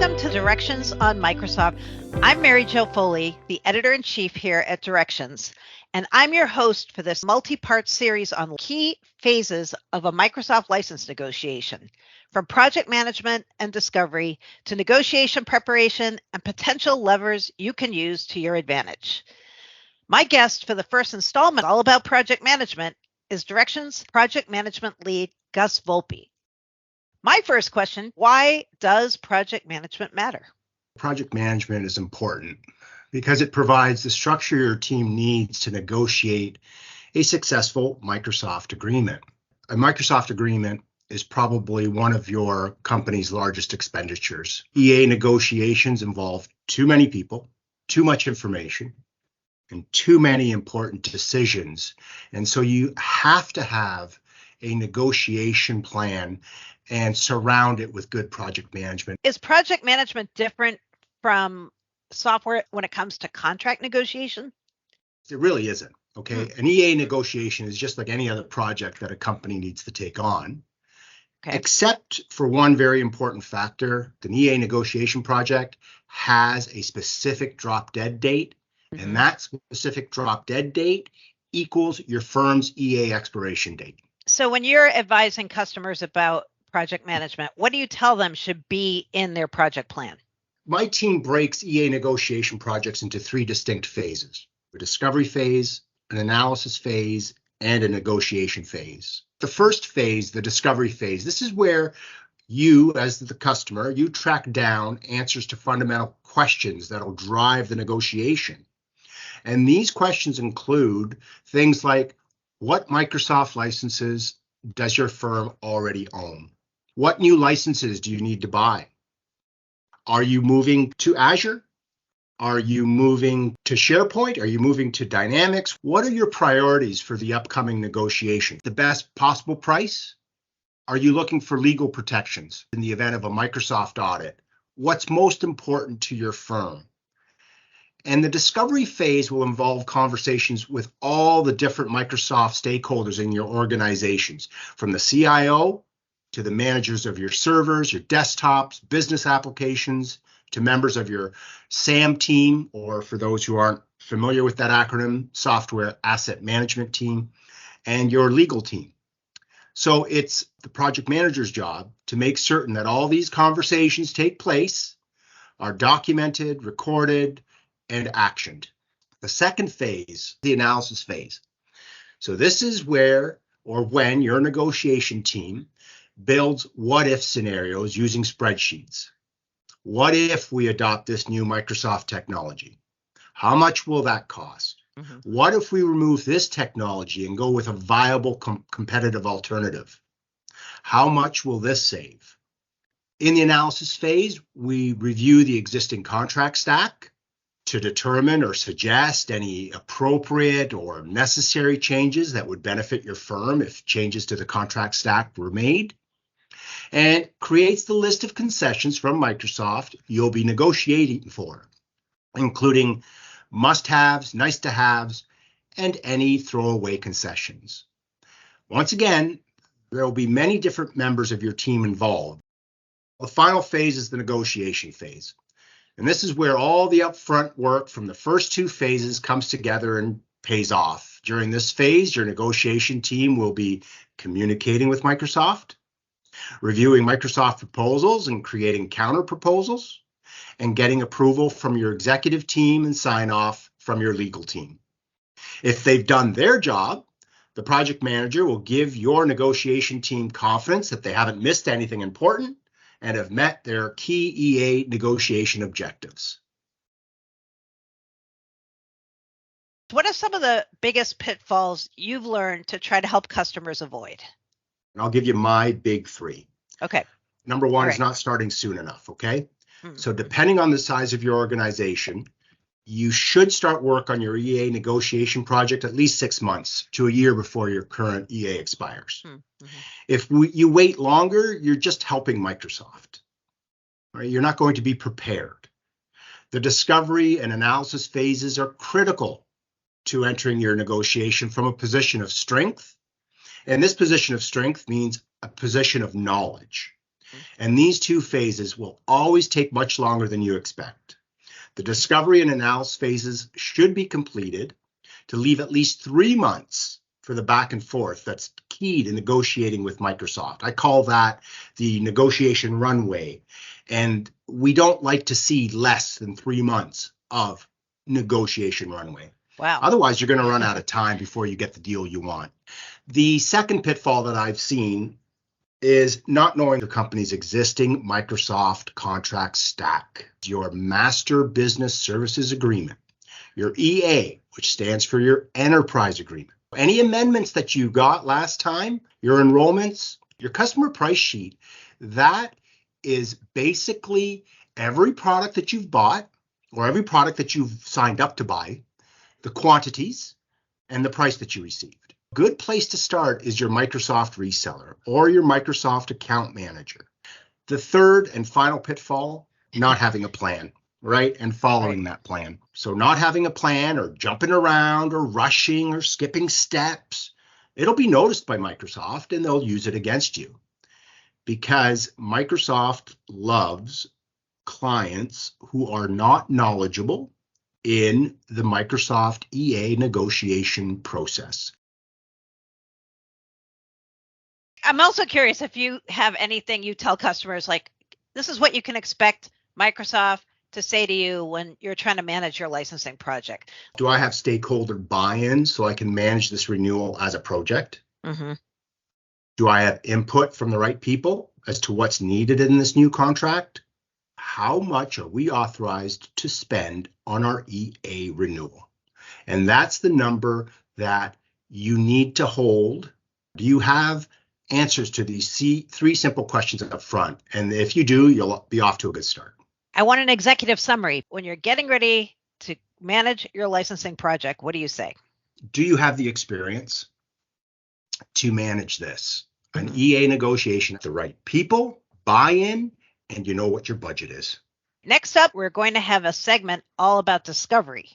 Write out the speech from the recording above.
Welcome to Directions on Microsoft. I'm Mary Jo Foley, the editor-in-chief here at Directions, and I'm your host for this multi-part series on key phases of a Microsoft license negotiation, from project management and discovery to negotiation preparation and potential levers you can use to your advantage. My guest for the first installment, all about project management, is Directions Project Management Lead, Gus Volpe. My first question, why does project management matter? Project management is important because it provides the structure your team needs to negotiate a successful Microsoft agreement. A Microsoft agreement is probably one of your company's largest expenditures. EA negotiations involve too many people, too much information, and too many important decisions. And so you have to have a negotiation plan and surround it with good project management. Is project management different from software when it comes to contract negotiation? It really isn't. Okay. An EA negotiation is just like any other project that a company needs to take on, except for one very important factor. The EA negotiation project has a specific drop dead date, and that specific drop dead date equals your firm's EA expiration date. So when you're advising customers about project management, what do you tell them should be in their project plan? My team breaks EA negotiation projects into three distinct phases: a discovery phase, an analysis phase, and a negotiation phase. The first phase, the discovery phase, this is where you, as the customer, you track down answers to fundamental questions that'll drive the negotiation. And these questions include things like, what Microsoft licenses does your firm already own? What new licenses do you need to buy? Are you moving to Azure? Are you moving to SharePoint? Are you moving to Dynamics? What are your priorities for the upcoming negotiation? The best possible price? Are you looking for legal protections in the event of a Microsoft audit? What's most important to your firm? And the discovery phase will involve conversations with all the different Microsoft stakeholders in your organizations, from the CIO to the managers of your servers, your desktops, business applications, to members of your SAM team, or for those who aren't familiar with that acronym, Software Asset Management Team, and your legal team. So it's the project manager's job to make certain that all these conversations take place, are documented, recorded, and actioned. The second phase, the analysis phase. So this is where or when your negotiation team builds what-if scenarios using spreadsheets. What if we adopt this new Microsoft technology? How much will that cost? What if we remove this technology and go with a viable competitive alternative? How much will this save? In the analysis phase, we review the existing contract stack to determine or suggest any appropriate or necessary changes that would benefit your firm if changes to the contract stack were made, and creates the list of concessions from Microsoft you'll be negotiating for, including must-haves, nice-to-haves, and any throwaway concessions. Once again, there will be many different members of your team involved. The final phase is the negotiation phase. And this is where all the upfront work from the first two phases comes together and pays off. During this phase, your negotiation team will be communicating with Microsoft, reviewing Microsoft proposals and creating counter proposals, and getting approval from your executive team and sign off from your legal team. If they've done their job, the project manager will give your negotiation team confidence that they haven't missed anything important and have met their key EA negotiation objectives. What are some of the biggest pitfalls you've learned to try to help customers avoid? And I'll give you my big three. Okay. Number one is not starting soon enough, okay? So depending on the size of your organization, you should start work on your EA negotiation project at least 6 months to a year before your current EA expires. If you wait longer, you're just helping Microsoft. Right? You're not going to be prepared. The discovery and analysis phases are critical to entering your negotiation from a position of strength. And this position of strength means a position of knowledge. And these two phases will always take much longer than you expect. The discovery and analysis phases should be completed to leave at least 3 months for the back and forth that's key to negotiating with Microsoft. I call that the negotiation runway. And we don't like to see less than 3 months of negotiation runway. Wow. Otherwise, you're going to run out of time before you get the deal you want. The second pitfall that I've seen is not knowing your company's existing Microsoft contract stack, your Master Business Services Agreement, your EA, which stands for your Enterprise Agreement. Any amendments that you got last time, your enrollments, your customer price sheet, that is basically every product that you've bought or every product that you've signed up to buy, the quantities, and the price that you received. Good place to start is your Microsoft reseller or your Microsoft account manager. The third and final pitfall, not having a plan, right? And following that plan. So not having a plan or jumping around or rushing or skipping steps, it'll be noticed by Microsoft and they'll use it against you because Microsoft loves clients who are not knowledgeable in the Microsoft EA negotiation process. I'm also curious if you have anything you tell customers like, this is what you can expect Microsoft to say to you when you're trying to manage your licensing project. Do I have stakeholder buy-in so I can manage this renewal as a project? Mm-hmm. Do I have input from the right people as to what's needed in this new contract? How much are we authorized to spend on our EA renewal? And that's the number that you need to hold. Do you have answers to these three simple questions up front? And if you do, you'll be off to a good start. I want an executive summary. When you're getting ready to manage your licensing project, what do you say? Do you have the experience to manage this? An EA negotiation, the right people, buy-in, and you know what your budget is. Next up, we're going to have a segment all about discovery.